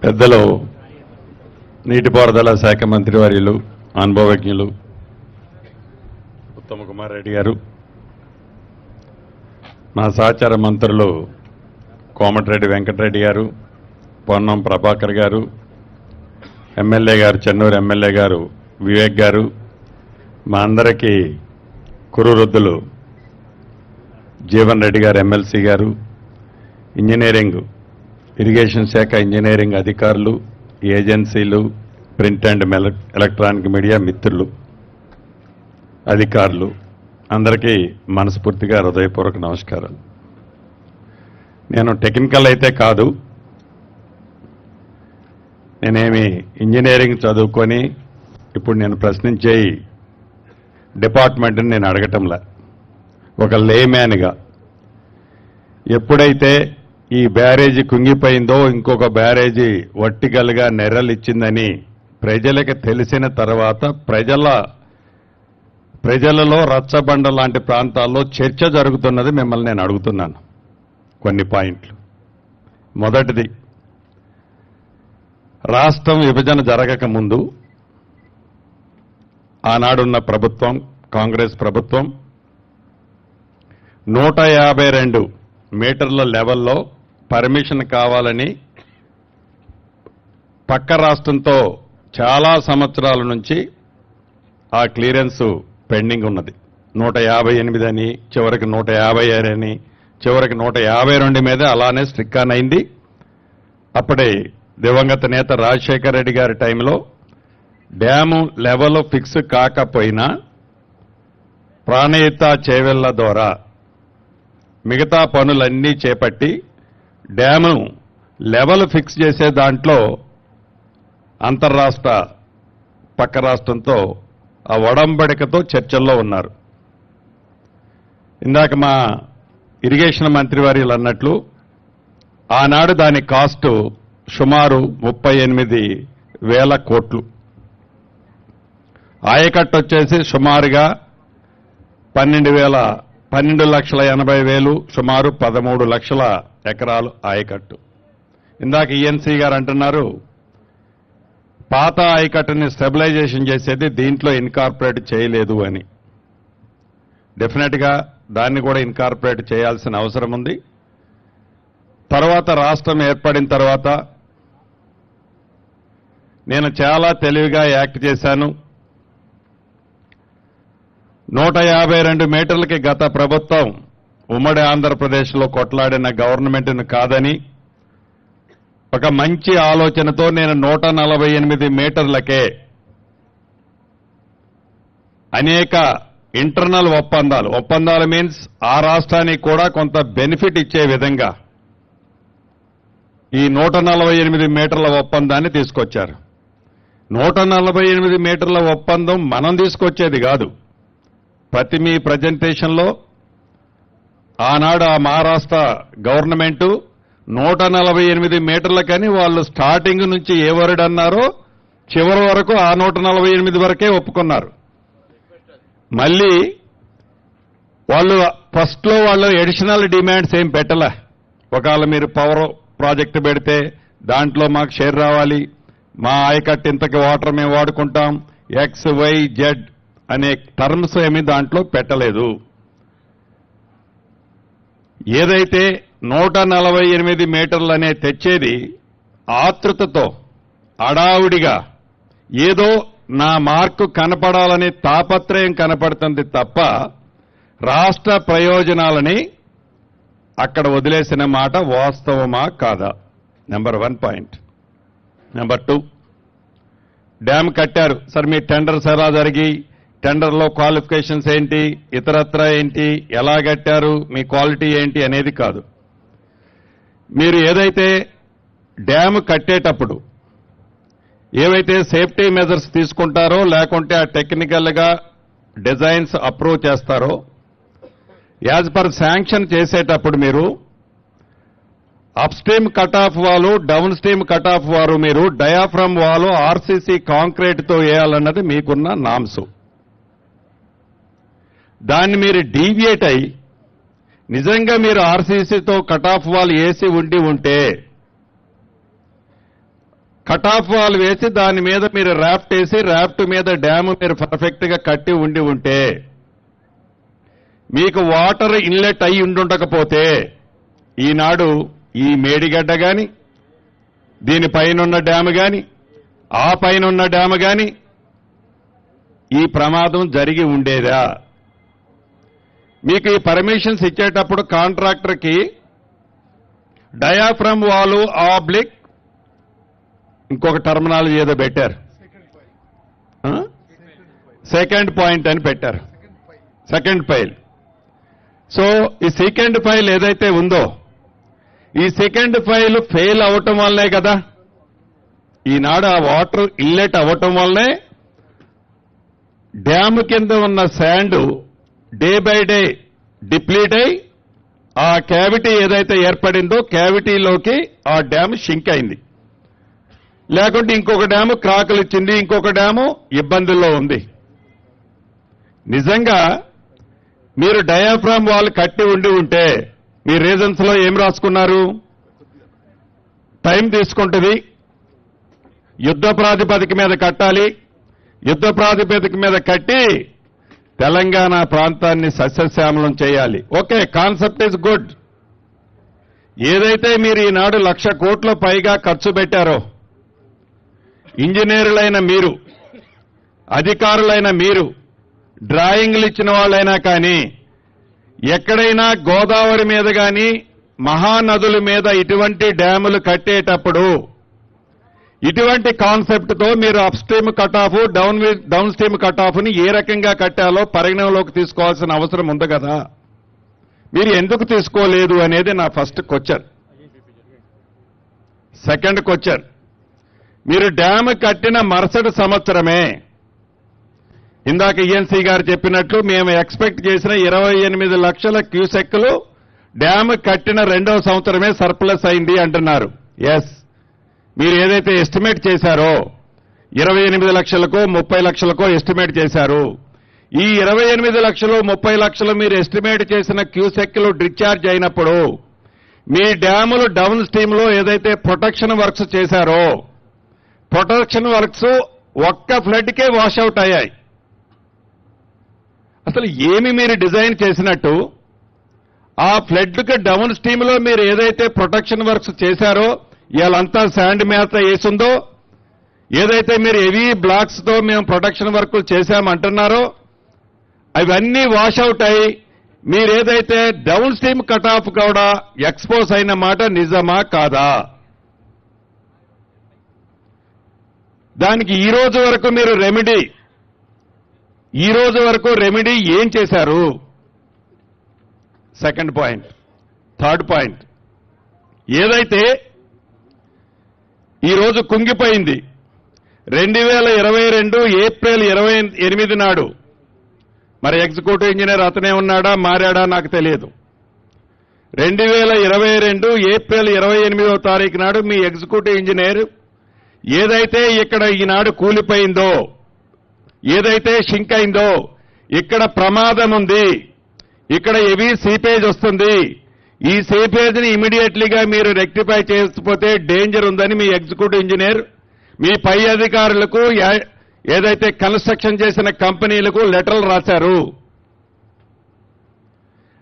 పెద్దలు నీటిపారుదల శాఖ మంత్రివర్యులు అనుభవజ్ఞులు ఉత్తమ్ కుమార్ రెడ్డి గారు, నా సహచార మంత్రులు కోమటిరెడ్డి వెంకటరెడ్డి గారు, పొన్నం ప్రభాకర్ గారు, ఎమ్మెల్యే గారు చెన్నూరు ఎమ్మెల్యే గారు వివేక్ గారు, మా అందరికీ కురువృద్ధులు జీవన్ రెడ్డి గారు ఎమ్మెల్సీ గారు, ఇంజనీరింగ్ ఇరిగేషన్ శాఖ ఇంజనీరింగ్ అధికారులు, ఏజెన్సీలు, ప్రింట్ అండ్ ఎలక్ట్రానిక్ మీడియా మిత్రులు, అధికారులు అందరికీ మనస్ఫూర్తిగా హృదయపూర్వక నమస్కారాలు. నేను టెక్నికల్ అయితే కాదు, నేనేమి ఇంజనీరింగ్ చదువుకొని ఇప్పుడు నేను ప్రశ్నించే డిపార్ట్మెంట్ని నేను అడగటంలా, ఒక లేమ్యాన్గా ఎప్పుడైతే ఈ బ్యారేజీ కుంగిపోయిందో, ఇంకొక బ్యారేజీ వర్టికల్గా నెర్రలిచ్చిందని ప్రజలకు తెలిసిన తర్వాత ప్రజలలో రచ్చబండ లాంటి ప్రాంతాల్లో చర్చ జరుగుతున్నది. మిమ్మల్ని నేను అడుగుతున్నాను కొన్ని పాయింట్లు. మొదటిది, రాష్ట్రం విభజన జరగక ముందు ఆనాడున్న ప్రభుత్వం, కాంగ్రెస్ ప్రభుత్వం 152 మీటర్ల లెవెల్లో పర్మిషన్ కావాలని పక్క రాష్ట్రంతో చాలా సంవత్సరాల నుంచి ఆ క్లియరెన్స్ పెండింగ్ ఉన్నది. 158 అని, చివరికి 156 అని, చివరికి 152 మీద అలానే స్ట్రిక్ ఆన్ అయింది. అప్పుడే దివంగత నేత రాజశేఖర్ రెడ్డి గారి టైంలో డ్యాము లెవెల్ ఫిక్స్ కాకపోయినా ప్రాణహిత చేవెళ్ల ద్వారా మిగతా పనులన్నీ చేపట్టి డ్యాము లెవెల్ ఫిక్స్ చేసే దాంట్లో అంతర్రాష్ట్ర పక్క రాష్ట్రంతో ఆ ఒడంబడికతో చర్చల్లో ఉన్నారు. ఇందాక మా ఇరిగేషన్ మంత్రివర్యులు అన్నట్లు ఆనాడు దాని కాస్టు సుమారు 38,000 కోట్లు. ఆయకట్టు వచ్చేసి సుమారుగా 12,80,000, సుమారు 13 లక్షల ఎకరాలు ఆయకట్టు. ఇందాక ఈఎన్సీ గారు అంటున్నారు పాత ఆయకట్టుని స్టెబిలైజేషన్ చేసేది దీంట్లో ఇన్కార్పొరేట్ చేయలేదు అని. డెఫినెట్గా దాన్ని కూడా ఇన్కార్పొరేట్ చేయాల్సిన అవసరం ఉంది. తర్వాత రాష్ట్రం ఏర్పడిన తర్వాత నేను చాలా తెలివిగా యాక్ట్ చేశాను. 152 మీటర్లకి గత ప్రభుత్వం ఉమ్మడి ఆంధ్రప్రదేశ్లో కొట్లాడిన గవర్నమెంట్ను కాదని ఒక మంచి ఆలోచనతో నేను 148 మీటర్లకే అనేక ఇంటర్నల్ ఒప్పందాలు మీన్స్ ఆ రాష్ట్రానికి కూడా కొంత బెనిఫిట్ ఇచ్చే విధంగా ఈ 148 మీటర్ల ఒప్పందాన్ని తీసుకొచ్చారు. 148 మీటర్ల ఒప్పందం మనం తీసుకొచ్చేది కాదు. ప్రతి మీ ప్రజెంటేషన్లో ఆనాడు ఆ మహారాష్ట్ర గవర్నమెంటు 148 మీటర్లకని వాళ్ళు స్టార్టింగ్ నుంచి ఏ వర్డ్ అన్నారో చివరి వరకు ఆ 148 వరకే ఒప్పుకున్నారు. మళ్ళీ వాళ్ళు ఫస్ట్లో వాళ్ళు ఎడిషనల్ డిమాండ్స్ ఏం పెట్టలే. ఒకవేళ మీరు పవర్ ప్రాజెక్టు పెడితే దాంట్లో మాకు షేర్ రావాలి, మా ఆయకట్టు ఇంతకి వాటర్ మేము వాడుకుంటాం, XYZ అనే టర్మ్స్ ఏమీ దాంట్లో పెట్టలేదు. ఏదైతే 148 మీటర్లనే తెచ్చేది ఆతృతతో అడావుడిగా ఏదో నా మార్కు కనపడాలని తాపత్రయం కనపడుతుంది తప్ప రాష్ట్ర ప్రయోజనాలని అక్కడ వదిలేసిన మాట వాస్తవమా కాదా? Number 1 point. నెంబర్ 2, డ్యామ్ కట్టారు సార్, మీ టెండర్స్ ఎలా జరిగి, టెండర్లో క్వాలిఫికేషన్స్ ఏంటి, ఇతరత్ర ఏంటి, ఎలా కట్టారు, మీ క్వాలిటీ ఏంటి అనేది కాదు. మీరు ఏదైతే డ్యామ్ కట్టేటప్పుడు ఏవైతే సేఫ్టీ మెజర్స్ తీసుకుంటారో లేకుంటే ఆ టెక్నికల్గా డిజైన్స్ అప్రూవ్ చేస్తారో యాజ్ పర్ శాంక్షన్ చేసేటప్పుడు మీరు అప్ స్ట్రీమ్ కట్ ఆఫ్ వాలు, డౌన్ స్ట్రీమ్ కట్ ఆఫ్ వారు మీరు డయాఫ్రమ్ వాలు ఆర్సీసీ కాంక్రీట్తో వేయాలన్నది మీకున్న నామ్స్. దాన్ని మీరు డీవియేట్ అయి నిజంగా మీరు ఆర్సీసీతో కట్ ఆఫ్ వాల్ వేసి ఉంటే కట్ ఆఫ్ వాల్ వేసి దాని మీద మీరు రాఫ్ట్ వేసి రాఫ్ట్ మీద డ్యాము మీరు పర్ఫెక్ట్ గా కట్టి ఉంటే మీకు వాటర్ ఇన్లెట్ అయి ఉండకపోతే ఈనాడు ఈ మేడిగడ్డ గాని దీనిపైనున్న డ్యాము గాని ఆ పైనున్న డ్యాము గాని ఈ ప్రమాదం జరిగి ఉండేదా? మీకు ఈ పర్మిషన్స్ ఇచ్చేటప్పుడు కాంట్రాక్టర్కి డయాఫ్రమ్ వాలు ఆబ్లిక్ ఇంకొక టర్మినాలజీ ఏదో పెట్టారు, సెకండ్ పాయింట్ అని పెట్టారు, సెకండ్ పైల్. సో ఈ సెకండ్ పైల్ ఏదైతే ఉందో ఈ సెకండ్ పైల్ ఫెయిల్ అవటం వల్లనే కదా ఈనాడు ఆ వాటర్ ఇన్లెట్ అవ్వటం వల్లనే డ్యామ్ కింద ఉన్న sand day by day deplete అయి ఆ క్యావిటీ ఏదైతే ఏర్పడిందో క్యావిటీలోకి ఆ డ్యామ్ షింక్ అయింది. లేకుంటే ఇంకొక డ్యాము క్రాకులు ఇచ్చింది, ఇంకొక డ్యాము ఇబ్బందుల్లో ఉంది. నిజంగా మీరు డయాఫ్రామ్ వాల్ కట్టి ఉంటే మీ రీజన్స్ లో ఏం రాసుకున్నారు? టైం తీసుకుంటుంది, యుద్ధ ప్రాతిపదిక మీద కట్టాలి, యుద్ధ ప్రాతిపదిక మీద కట్టి తెలంగాణ ప్రాంతాన్ని సస్యశ్యామలం చేయాలి. Okay, concept is good. ఏదైతే మీరు ఈనాడు 1,00,000 కోట్ల పైగా ఖర్చు పెట్టారో ఇంజనీరులైన మీరు, అధికారులైన మీరు, డ్రాయింగ్లు ఇచ్చిన వాళ్ళైనా కానీ ఎక్కడైనా గోదావరి మీద కానీ మహానదుల మీద ఇటువంటి డ్యాములు కట్టేటప్పుడు ఇటువంటి కాన్సెప్ట్ తో మీరు up stream cut off down stream cut off ని ఏ రకంగా కట్టాలో పరిగణనలోకి తీసుకోవాల్సిన అవసరం ఉంది కదా. మీరు ఎందుకు తీసుకోలేదు అనేది నా ఫస్ట్ క్వశ్చన్. సెకండ్ క్వశ్చన్, మీరు డ్యామ్ కట్టిన మరుసటి సంవత్సరమే ఇందాక ఈఎన్సీ గారు చెప్పినట్లు మేము ఎక్స్పెక్ట్ చేసిన 28 లక్షల క్యూసెక్లు డ్యామ్ కట్టిన 2వ సంవత్సరమే సర్ప్లస్ అయింది అంటున్నారు. ఎస్, మీరు ఏదైతే ఎస్టిమేట్ చేశారో 28 లక్షలకో 30 లక్షలకో ఎస్టిమేట్ చేశారు. ఈ 28 లక్షలు 30 లక్షలు మీరు ఎస్టిమేట్ చేసిన క్యూసెక్లు డిశ్చార్జ్ అయినప్పుడు మీ డ్యాములు డౌన్ స్ట్రీమ్ లో ఏదైతే ప్రొటెక్షన్ వర్క్స్ చేశారో ప్రొటెక్షన్ వర్క్స్ ఒక్క ఫ్లడ్ కే వాషౌట్ అయ్యాయి. అసలు ఏమి మీరు డిజైన్ చేసినట్టు ఆ ఫ్లడ్ కి డౌన్ స్ట్రీమ్ లో మీరు ఏదైతే ప్రొటెక్షన్ వర్క్స్ చేశారో ఇవాళంతా శాండ్ మేత వేసిందో, ఏదైతే మీరు హెవీ బ్లాక్స్ తో మేము ప్రొటెక్షన్ వర్కులు చేశామంటున్నారో అవన్నీ వాషౌట్ అయి మీరేదైతే డౌన్ స్ట్రీమ్ కట్ ఆఫ్ కూడా ఎక్స్పోజ్ అయిన మాట నిజమా కాదా? దానికి ఈ రోజు వరకు మీరు రెమెడీ ఏం చేశారు? Second point. థర్డ్ పాయింట్, ఏదైతే ఈ రోజు కుంగిపోయింది 2022 ఏప్రిల్ 28 నాడు, మరి ఎగ్జిక్యూటివ్ ఇంజనీర్ అతనే ఉన్నాడా మారాడా నాకు తెలియదు. 2022 ఏప్రిల్ 28వ తారీఖు నాడు మీ ఎగ్జిక్యూటివ్ ఇంజనీర్ ఏదైతే ఇక్కడ ఈనాడు కూలిపోయిందో, ఏదైతే షింక్ అయిందో, ఇక్కడ ప్రమాదం ఉంది, ఇక్కడ హెవీ సీపేజ్ వస్తుంది, ఈ సీపేజ్ ని ఇమీడియట్లీగా మీరు రెక్టిఫై చేయకపోతే డేంజర్ ఉందని మీ ఎగ్జిక్యూటివ్ ఇంజనీర్ మీ పై అధికారులకు ఏదైతే కన్స్ట్రక్షన్ చేసిన కంపెనీలకు లెటర్లు రాశారు.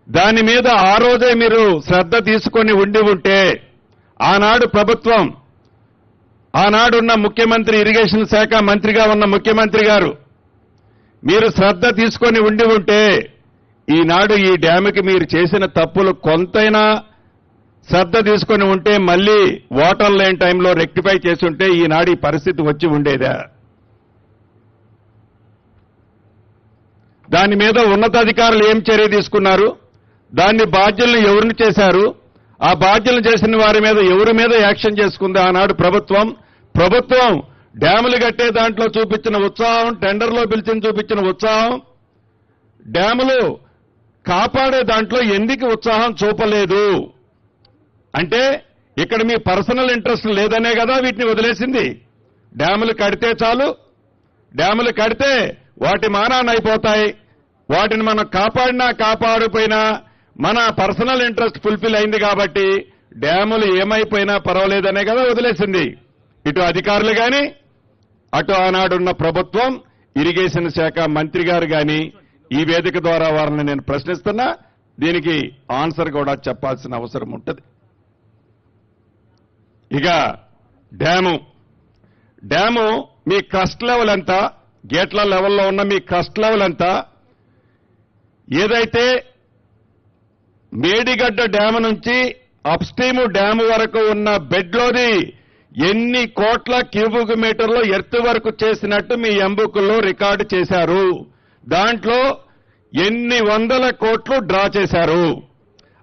దాని మీద ఆ రోజే మీరు శ్రద్ధ తీసుకొని ఉంటే ఆనాడు ప్రభుత్వం, ఆనాడున్న ముఖ్యమంత్రి, ఇరిగేషన్ శాఖ మంత్రిగా ఉన్న ముఖ్యమంత్రి గారు మీరు శ్రద్ధ తీసుకొని ఉంటే ఈనాడు ఈ డ్యాముకి మీరు చేసిన తప్పులు కొంతైనా శ్రద్ధ తీసుకొని ఉంటే మళ్లీ వాటర్ లేని టైంలో రెక్టిఫై చేసి ఉంటే ఈనాడు ఈ పరిస్థితి వచ్చి ఉండేదా? దాని మీద ఉన్నతాధికారులు ఏం చర్య తీసుకున్నారు? దాన్ని బాధ్యులను ఎవరిని చేశారు? ఆ బాధ్యులను చేసిన వారి మీద ఎవరి మీద యాక్షన్ చేసుకుంది ఆనాడు ప్రభుత్వం? డ్యాములు కట్టే దాంట్లో చూపించిన ఉత్సాహం, టెండర్లో పిలిచిన చూపించిన ఉత్సాహం, డ్యాములు కాపాడే దాంట్లో ఎందుకు ఉత్సాహం చూపలేదు? అంటే ఇక్కడ మీ పర్సనల్ ఇంట్రెస్ట్ లేదనే కదా వీటిని వదిలేసింది. డ్యాములు కడితే చాలు, డ్యాములు కడితే వాటి మానాన్ని అయిపోతాయి, వాటిని మనం కాపాడినా కాపాడిపోయినా మన పర్సనల్ ఇంట్రెస్ట్ ఫుల్ఫిల్ అయింది కాబట్టి డ్యాములు ఏమైపోయినా పర్వాలేదనే కదా వదిలేసింది. ఇటు అధికారులు కానీ అటు ఆనాడున్న ప్రభుత్వం ఇరిగేషన్ శాఖ మంత్రి గారు కానీ ఈ వేదిక ద్వారా వారిని నేను ప్రశ్నిస్తున్నా. దీనికి ఆన్సర్ కూడా చెప్పాల్సిన అవసరం ఉంటుంది. ఇక డ్యాము మీ క్రస్ట్ లెవెల్ ఎంత, గేట్ల లెవెల్లో ఉన్న మీ క్రస్ట్ లెవెల్ ఎంత, ఏదైతే మేడిగడ్డ డ్యాము నుంచి అప్స్ట్రీమ్ డ్యాము వరకు ఉన్న బెడ్లోది ఎన్ని కోట్ల క్యూబిక్ మీటర్లు ఎర్త్ వరకు చేసినట్టు మీ ఎంబుకుల్లో రికార్డు చేశారు. దాంట్లో ఎన్ని వందల కోట్లు డ్రా చేశారు.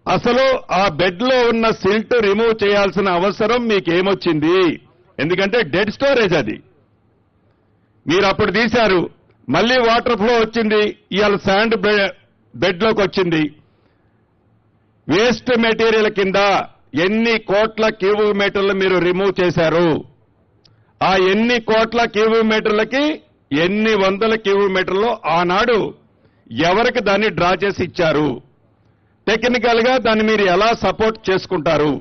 అసలు ఆ బెడ్లో ఉన్న సిల్ట్ రిమూవ్ చేయాల్సిన అవసరం మీకేమొచ్చింది? ఎందుకంటే డెడ్ స్టోరేజ్ అది. మీరు అప్పుడు తీశారు, మళ్లీ వాటర్ ఫ్లో వచ్చింది, ఇవాళ శాండ్ బెడ్లోకి వచ్చింది. వేస్ట్ మెటీరియల్ కింద ఎన్ని కోట్ల క్యూబిక్ మీటర్లు మీరు రిమూవ్ చేశారు? ఆ ఎన్ని కోట్ల క్యూబిక్ మీటర్లకి ఎన్ని వందల క్యూబిక్ మీటర్లు ఆనాడు ఎవరికి దాన్ని డ్రా చేసి ఇచ్చారు? టెక్నికల్ గా దాన్ని మీరు ఎలా సపోర్ట్ చేసుకుంటారు?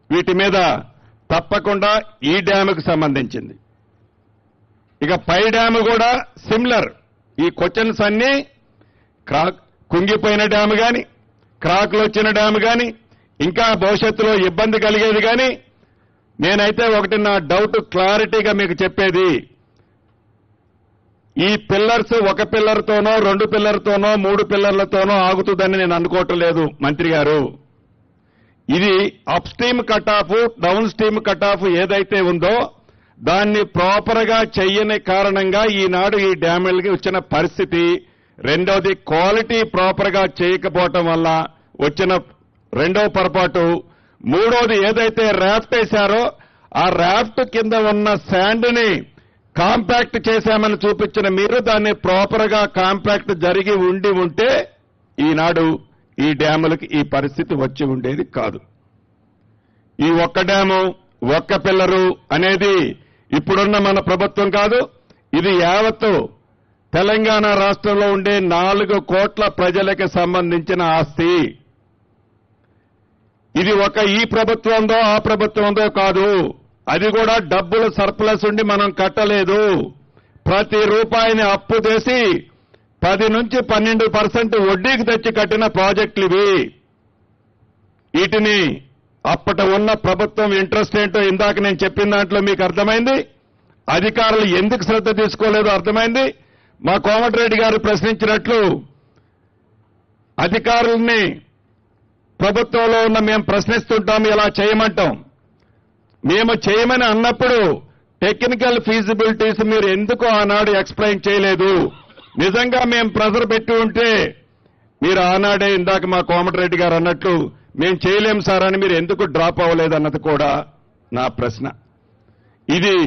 వీటి మీద తప్పకుండా ఈ డ్యాముకు సంబంధించింది. ఇక పై డ్యాము కూడా సిమిలర్. ఈ క్వశ్చన్స్ అన్ని కుంగిపోయిన డ్యాము కానీ, క్రాక్లు వచ్చిన డ్యాము కానీ, ఇంకా భవిష్యత్తులో ఇబ్బంది కలిగేది కానీ, నేనైతే ఒకటి నా డౌట్ క్లారిటీగా మీకు చెప్పేది, ఈ పిల్లర్స్ ఒక పిల్లర్తోనో 2 పిల్లర్తోనో 3 పిల్లర్లతోనో ఆగుతుందని నేను అనుకోవటం లేదు మంత్రి గారు. ఇది up stream cut off, down stream cut off ఏదైతే ఉందో దాన్ని ప్రాపర్ గా చెయ్యని కారణంగా ఈనాడు ఈ డ్యాములకి వచ్చిన పరిస్థితి. రెండోది క్వాలిటీ ప్రాపర్ గా చేయకపోవటం వల్ల వచ్చిన రెండో పొరపాటు. మూడోది ఏదైతే రాఫ్ట్ వేశారో ఆ రాఫ్ట్ కింద ఉన్న శాండ్ ని కాంపాక్ట్ చేశామని చూపించిన మీరు దాన్ని ప్రాపర్ గా కాంపాక్ట్ జరిగి ఉంటే ఈనాడు ఈ డ్యాములకి ఈ పరిస్థితి వచ్చి ఉండేది కాదు. ఈ ఒక్క డ్యాము ఒక్క పిల్లరు అనేది ఇప్పుడున్న మన ప్రభుత్వం కాదు. ఇది యావత్తు తెలంగాణ రాష్ట్రంలో ఉండే 4 కోట్ల ప్రజలకు సంబంధించిన ఆస్తి. ఇది ఒక ఈ ప్రభుత్వందో ఆ ప్రభుత్వందో కాదు. అది కూడా డబ్బులు సర్ప్లస్ ఉండి మనం కట్టలేదు. ప్రతి రూపాయిని అప్పు చేసి 10 నుంచి 12% వడ్డీకి తెచ్చి కట్టిన ప్రాజెక్టులు ఇవి. వీటిని అప్పట ఉన్న ప్రభుత్వం ఇంట్రెస్ట్ ఏంటో ఇందాక నేను చెప్పిన దాంట్లో మీకు అర్థమైంది. అధికారులు ఎందుకు శ్రద్ధ తీసుకోలేదో అర్థమైంది. మా కోమటిరెడ్డి గారు ప్రశ్నించినట్లు అధికారుల్ని ప్రభుత్వంలో ఉన్న మేము ప్రశ్నిస్తుంటాం, ఇలా చేయమంటాం. మేము చేయమని అన్నప్పుడు టెక్నికల్ ఫీజిబిలిటీస్ మీరు ఎందుకు ఆనాడు ఎక్స్ప్లెయిన్ చేయలేదు? నిజంగా మేము ప్రెజర్ పెట్టి ఉంటే మీరు ఆనాడే ఇందాక మా కోమటిరెడ్డి గారు అన్నట్లు మేము చేయలేం సార్ అని మీరు ఎందుకు డ్రాప్ అవ్వలేదన్నది కూడా నా ప్రశ్న. ఇది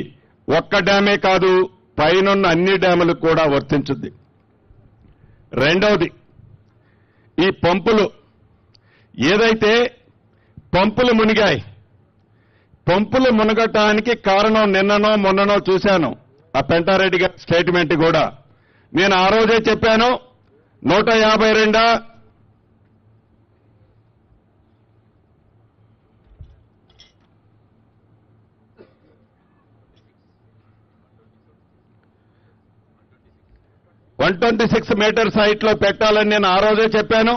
ఒక్క డ్యామే కాదు, పైనున్న అన్ని డ్యాములకు కూడా వర్తించుద్ది. రెండవది, ఈ పంపులు ఏదైతే పంపులు మునిగాయి, పంపులు మునగటానికి కారణం నిన్ననో మొన్ననో చూశాను ఆ పెంటారెడ్డి గారి స్టేట్మెంట్ కూడా. నేను ఆ రోజే చెప్పాను 152 126 మీటర్స్ హైట్ లో పెట్టాలని నేను ఆ రోజే చెప్పాను.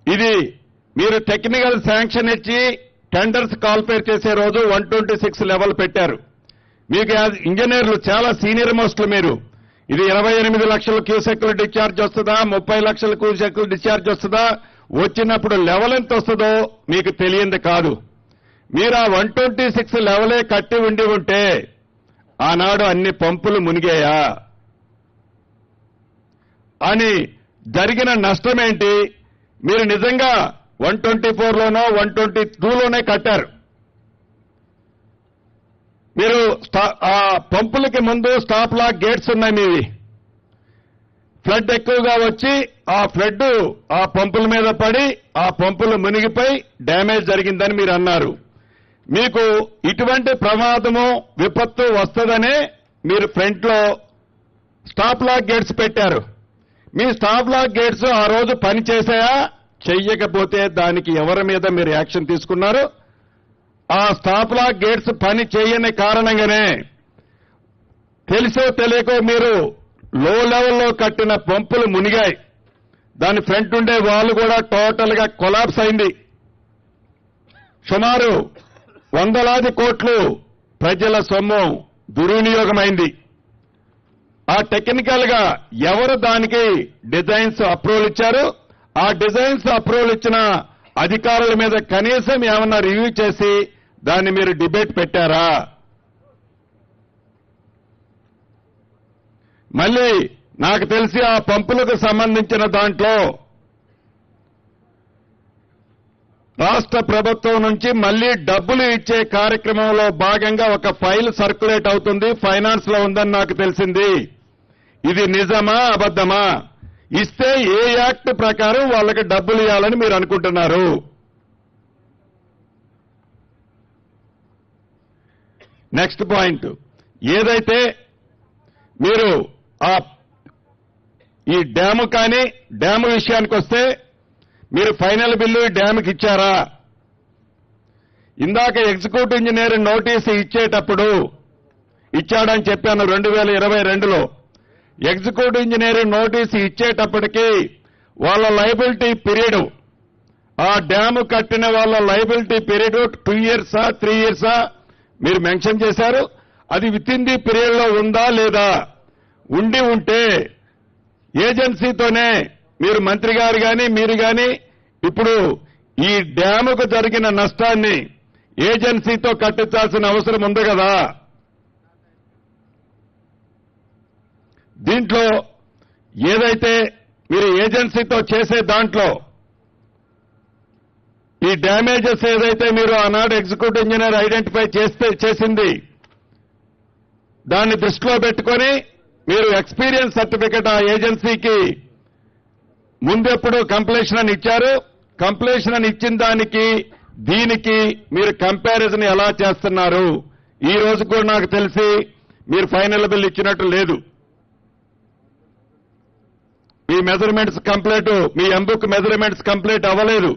ఇది మీరు టెక్నికల్ శాంక్షన్ ఇచ్చి టెండర్స్ కాల్పేర్ చేసే రోజు 126 లెవెల్ పెట్టారు. మీకు ఇంజనీర్లు చాలా సీనియర్ మోస్టులు మీరు. ఇది 28 లక్షల క్యూసెక్లు డిశ్చార్జ్ వస్తుందా, 30 లక్షల క్యూసెక్లు డిశ్చార్జ్ వస్తుందా, వచ్చినప్పుడు లెవెల్ ఎంత వస్తుందో మీకు తెలియంది కాదు. మీరు ఆ 126 లెవెలే కట్టి ఉంటే ఆనాడు అన్ని పంపులు మునిగాయా అని జరిగిన నష్టమేంటి? మీరు నిజంగా 124లోనో 122లోనే కట్టారు. మీరు ఆ పంపులకి ముందు స్టాప్ లాక్ గేట్స్ ఉన్నాయి మీవి. ఫ్లడ్ ఎక్కువగా వచ్చి ఆ ఫ్లడ్ ఆ పంపుల మీద పడి ఆ పంపులు మునిగిపోయి డ్యామేజ్ జరిగిందని మీరు అన్నారు. మీకు ఇటువంటి ప్రమాదము విపత్తు వస్తుందనే మీరు ఫ్రంట్లో స్టాప్ లాక్ గేట్స్ పెట్టారు. మీ స్టాప్ లాక్ గేట్స్ ఆ రోజు పనిచేశాయా? చెయ్యకపోతే దానికి ఎవరి మీద మీరు యాక్షన్ తీసుకున్నారు? ఆ స్టాప్ లాక్ గేట్స్ పని చేయని కారణంగానే తెలుసో తెలియకో మీరు లో లెవెల్లో కట్టిన పంపులు మునిగాయి. దాని ఫ్రంట్ ఉండే వాళ్ళు కూడా టోటల్ గా కొలాప్స్ అయింది. సుమారు వందలాది కోట్లు ప్రజల సొమ్ము దుర్వినియోగమైంది. ఆ టెక్నికల్ గా ఎవరు దానికి డిజైన్స్ అప్రూవల్ ఇచ్చారు? ఆ డిజైన్స్ అప్రూవల్ ఇచ్చిన అధికారుల మీద కనీసం ఏమన్నా రివ్యూ చేసి దాన్ని మీరు డిబేట్ పెట్టారా? మళ్ళీ నాకు తెలిసి ఆ పంపులకు సంబంధించిన దాంట్లో రాష్ట్ర ప్రభుత్వం నుంచి మళ్లీ డబ్బులు ఇచ్చే కార్యక్రమంలో భాగంగా ఒక ఫైల్ సర్క్యులేట్ అవుతుంది, ఫైనాన్స్ లో ఉందని నాకు తెలిసింది. ఇది నిజమా అబద్ధమా? ఇస్తే ఏ యాక్ట్ ప్రకారం వాళ్ళకి డబ్బులు ఇవ్వాలని మీరు అనుకుంటున్నారు? నెక్స్ట్ పాయింట్, ఏదైతే మీరు ఈ డ్యాము కానీ డ్యాము విషయానికి వస్తే మీరు ఫైనల్ బిల్లు డ్యాముకి ఇచ్చారా? ఇందాక ఎగ్జిక్యూటివ్ ఇంజనీర్ నోటీసు ఇచ్చేటప్పుడు ఇచ్చాడని చెప్పాను 2022లో. ఎగ్జిక్యూటివ్ ఇంజనీర్ నోటీసు ఇచ్చేటప్పటికి వాళ్ళ లయబిలిటీ పీరియడ్, ఆ డ్యాము కట్టిన వాళ్ళ లయబిలిటీ పీరియడ్ 2 ఇయర్సా 3 ఇయర్సా మీరు మెన్షన్ చేశారు. అది విత్ ఇన్ ది పీరియడ్ లో ఉందా లేదా? ఉండి ఉంటే ఏజెన్సీతోనే మీరు మంత్రి గారు కానీ మీరు కానీ ఇప్పుడు ఈ డ్యాముకు జరిగిన నష్టాన్ని ఏజెన్సీతో కట్టించాల్సిన అవసరం ఉంది కదా. దీంట్లో ఏదైతే మీరు ఏజెన్సీతో చేసే దాంట్లో ఈ డ్యామేజెస్ ఏదైతే మీరు ఆనాడు ఎగ్జిక్యూటివ్ ఇంజనీర్ ఐడెంటిఫై చేసింది, దాన్ని దృష్టిలో పెట్టుకొని మీరు ఎక్స్పీరియన్స్ సర్టిఫికెట్ ఆ ఏజెన్సీకి ముందెప్పుడు కంప్లీషన్ అని ఇచ్చారు. కంప్లీషన్ అని ఇచ్చిన దానికి దీనికి మీరు కంపారిజన్ ఎలా చేస్తున్నారు? ఈ రోజు కూడా నాకు తెలిసి మీరు ఫైనల్ బిల్ ఇచ్చినట్టు లేదు. మీ మెజర్మెంట్స్ కంప్లీట్, మీ ఎంబుక్ మెజర్మెంట్స్ కంప్లీట్ అవ్వలేదు.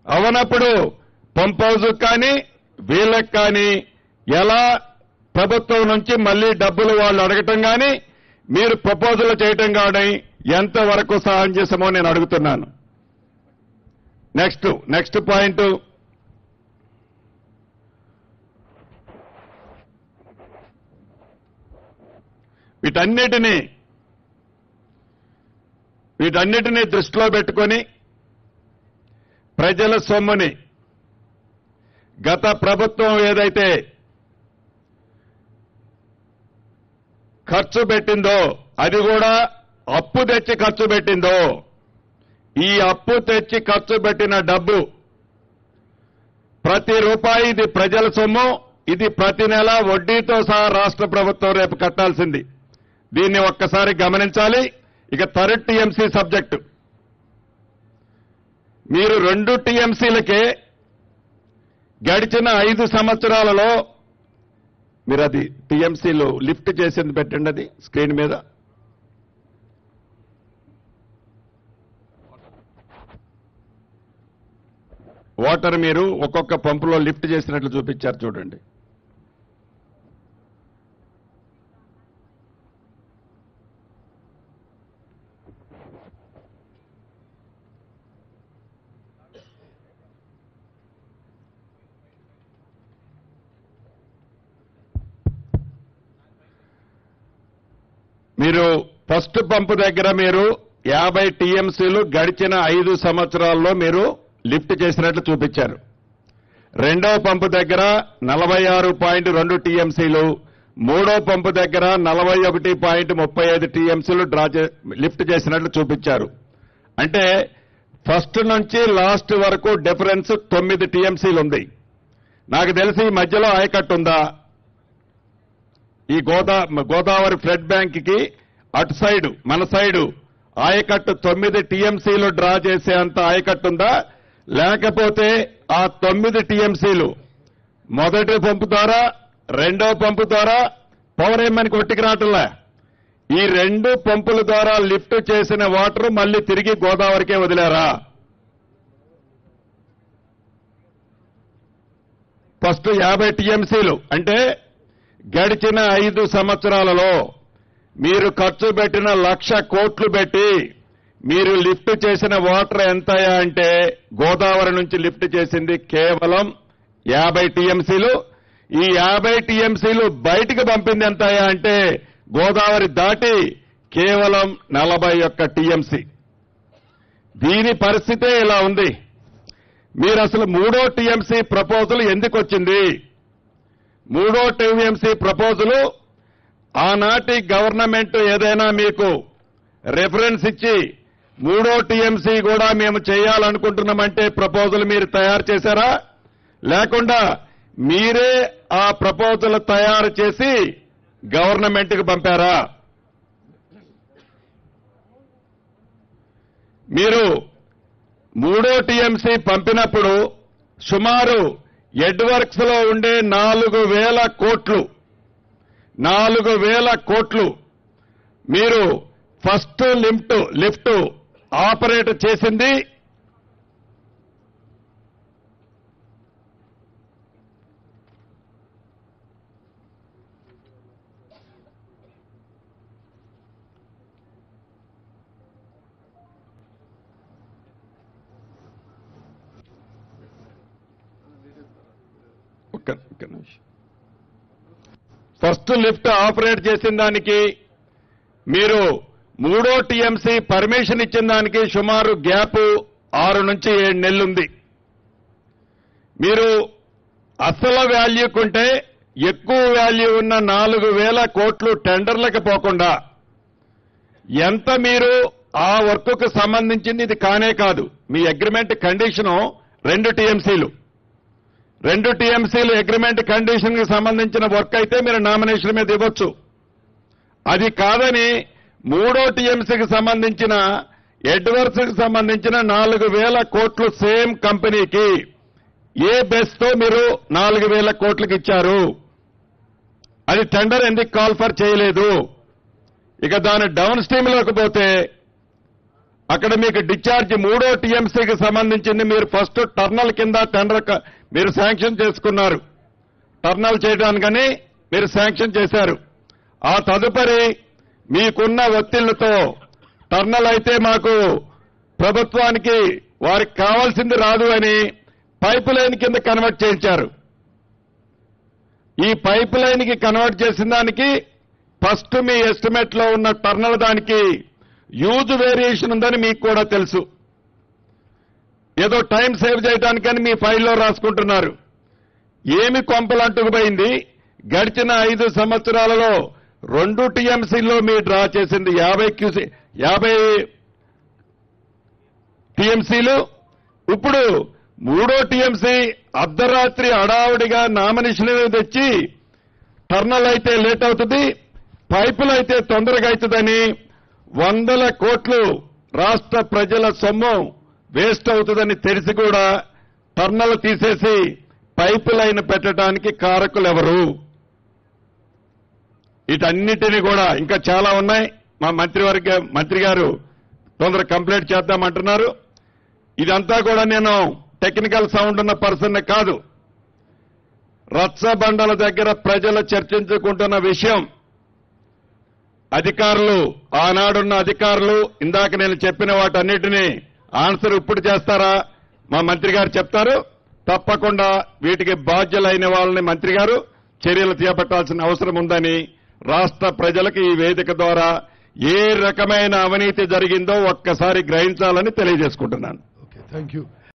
అవనప్పుడు పంప్ హౌస్ కానీ వీళ్ళకి కానీ ఎలా ప్రభుత్వం నుంచి మళ్లీ డబ్బులు వాళ్ళు అడగటం కానీ మీరు ప్రపోజల్ చేయటం కానీ ఎంతవరకు సహాయం చేశామో నేను అడుగుతున్నాను. నెక్స్ట్ పాయింట్, వీటన్నిటినీ దృష్టిలో పెట్టుకొని ప్రజల సొమ్ముని గత ప్రభుత్వం ఏదైతే ఖర్చు పెట్టిందో అది కూడా అప్పు తెచ్చి ఖర్చు పెట్టిందో, ఈ అప్పు తెచ్చి ఖర్చు పెట్టిన డబ్బు ప్రతి రూపాయి ఇది ప్రజల సొమ్ము. ఇది ప్రతి నెల వడ్డీతో సహా రాష్ట్ర ప్రభుత్వం రేపు కట్టాల్సింది. దీన్ని ఒక్కసారి గమనించాలి. ఇక థర్డ్ టీఎంసీ సబ్జెక్టు, మీరు 2 టీఎంసీలకే గడిచిన 5 సంవత్సరాలలో మీరు అది టీఎంసీలో లిఫ్ట్ చేసింది పెట్టండి, అది స్క్రీన్ మీద. వాటర్ మీరు ఒక్కొక్క పంపులో లిఫ్ట్ చేసినట్లు చూపించారు చూడండి. మీరు ఫస్ట్ పంపు దగ్గర మీరు 50 టీఎంసీలు గడిచిన 5 సంవత్సరాల్లో మీరు లిఫ్ట్ చేసినట్లు చూపించారు. రెండవ పంపు దగ్గర 46.2 టీఎంసీలు, మూడో పంపు దగ్గర 41.35 టీఎంసీలు లిఫ్ట్ చేసినట్లు చూపించారు. అంటే ఫస్ట్ నుంచి లాస్ట్ వరకు డిఫరెన్స్ 9 టీఎంసీలు ఉంది. నాకు తెలిసి ఈ మధ్యలో ఆయకట్టు ఉందా? ఈ గోదావరి ఫ్లడ్ బ్యాంక్ కి అటు సైడు మన సైడు ఆయకట్టు 9 టీఎంసీలు డ్రా చేసే అంత ఆయకట్టు ఉందా? లేకపోతే ఆ 9 టీఎంసీలు మొదటి పంపు ద్వారా రెండో పంపు ద్వారా పవర్ ఏమని కొట్టుకు రావట్లే. ఈ 2 పంపుల ద్వారా లిఫ్ట్ చేసిన వాటర్ మళ్ళీ తిరిగి గోదావరికే వదిలారా? ఫస్ట్ 50 టీఎంసీలు అంటే గడిచిన 5 సంవత్సరాలలో మీరు ఖర్చు పెట్టిన 1,00,000 కోట్లు పెట్టి మీరు లిఫ్ట్ చేసిన వాటర్ ఎంతయా అంటే గోదావరి నుంచి లిఫ్ట్ చేసింది కేవలం 50 టీఎంసీలు. ఈ 50 టీఎంసీలు బయటికి పంపింది ఎంతయా అంటే గోదావరి దాటి కేవలం 41 టీఎంసీ. దీని పరిస్థితే ఇలా ఉంది. మీరు అసలు 3వ టీఎంసీ ప్రపోజల్ ఎందుకు వచ్చింది? 3వ టీఎంసీ ప్రపోజల్ ఆనాటి గవర్నమెంట్ ఏదైనా మీకు రెఫరెన్స్ ఇచ్చి 3వ టీఎంసీ కూడా మేము చేయాలనుకుంటున్నామంటే ప్రపోజల్ మీరు తయారు చేశారా? లేకుండా మీరే ఆ ప్రపోజల్ తయారు చేసి గవర్నమెంట్కి పంపారా? మీరు 3వ టీఎంసీ పంపినప్పుడు సుమారు ఎడ్వర్క్స్ లో ఉండే 4,000 కోట్లు మీరు ఫస్ట్ లిఫ్ట్ ఆపరేట్ చేసింది ఫస్ట్ లిఫ్ట్ ఆపరేట్ చేసిన దానికి మీరు 3వ టీఎంసీ పర్మిషన్ ఇచ్చిన దానికి సుమారు గ్యాప్ 6 నుంచి 7 నెలలు ఉంది. మీరు అసలు వాల్యూకుంటే ఎక్కువ వాల్యూ ఉన్న 4,000 కోట్లు టెండర్లకు పోకుండా ఎంత మీరు ఆ వర్క్కు సంబంధించింది ఇది కానే కాదు. మీ అగ్రిమెంట్ కండిషను 2 టీఎంసీలు. 2 టీఎంసీలు అగ్రిమెంట్ కండిషన్ కి సంబంధించిన వర్క్ అయితే మీరు నామినేషన్ మీద ఇవ్వచ్చు. అది కాదని 3వ టీఎంసీకి సంబంధించిన ఎడ్వర్క్స్ కి సంబంధించిన 4,000 కోట్లు సేమ్ కంపెనీకి ఏ బేస్ తో మీరు 4,000 కోట్లకి ఇచ్చారు? అది టెండర్ ఎందుకు కాల్ ఫర్ చేయలేదు? ఇక దాని డౌన్ స్ట్రీమ్ లోకి పోతే అక్కడ మీకు డిశ్చార్జ్ 3వ టీఎంసీకి సంబంధించింది మీరు ఫస్ట్ టర్నల్ కింద టెండర్ మీరు శాంక్షన్ చేసుకున్నారు. టర్నల్ చేయడానికని మీరు శాంక్షన్ చేశారు. ఆ తదుపరి మీకున్న ఒత్తిళ్లతో టర్నల్ అయితే మాకు ప్రభుత్వానికి వారికి కావాల్సింది రాదు అని పైప్ లైన్ కింద కన్వర్ట్ చేయించారు. ఈ పైప్ లైన్ కి కన్వర్ట్ చేసిన దానికి ఫస్ట్ మీ ఎస్టిమేట్ లో ఉన్న టర్నల్ దానికి హ్యూజ్ వేరియేషన్ ఉందని మీకు కూడా తెలుసు. ఏదో టైం సేవ్ చేయడానికని మీ ఫైల్లో రాసుకుంటున్నారు. ఏమి కొంపలంటుకుపోయింది? గడిచిన 5 సంవత్సరాలలో 2 టీఎంసీల్లో మీరు డ్రా చేసింది 50 టీఎంసీలు. ఇప్పుడు 3వ టీఎంసీ అర్ధరాత్రి హడావుడిగా నామినేషన్ తెచ్చి టర్నల్ అయితే లేట్ అవుతుంది, పైపులు అయితే తొందరగా అవుతుందని 100 కోట్లు రాష్ట్ర ప్రజల సొమ్ము వేస్ట్ అవుతుందని తెలిసి కూడా టర్నల్ తీసేసి పైపు లైన్ పెట్టడానికి కారకులెవరు? వీటన్నిటినీ కూడా ఇంకా చాలా ఉన్నాయి. మా మంత్రి గారు తొందర కంప్లీట్ చేద్దామంటున్నారు. ఇదంతా కూడా నేను టెక్నికల్ సౌండ్ ఉన్న పర్సన్ కాదు. రచ్చబండల దగ్గర ప్రజలు చర్చించుకుంటున్న విషయం. అధికారులు, ఆనాడున్న అధికారులు ఇందాక నేను చెప్పిన వాటన్నిటినీ ఆన్సర్ ఇప్పుడు చేస్తారా? మా మంత్రి గారు చెప్తారు. తప్పకుండా వీటికి బాధ్యులైన వాళ్ళని మంత్రి గారు చర్యలు చేపట్టాల్సిన అవసరం ఉందని రాష్ట్ర ప్రజలకు ఈ వేదిక ద్వారా ఏ రకమైన అవినీతి జరిగిందో ఒక్కసారి గ్రహించాలని తెలియజేసుకుంటున్నాను. Okay, thank you.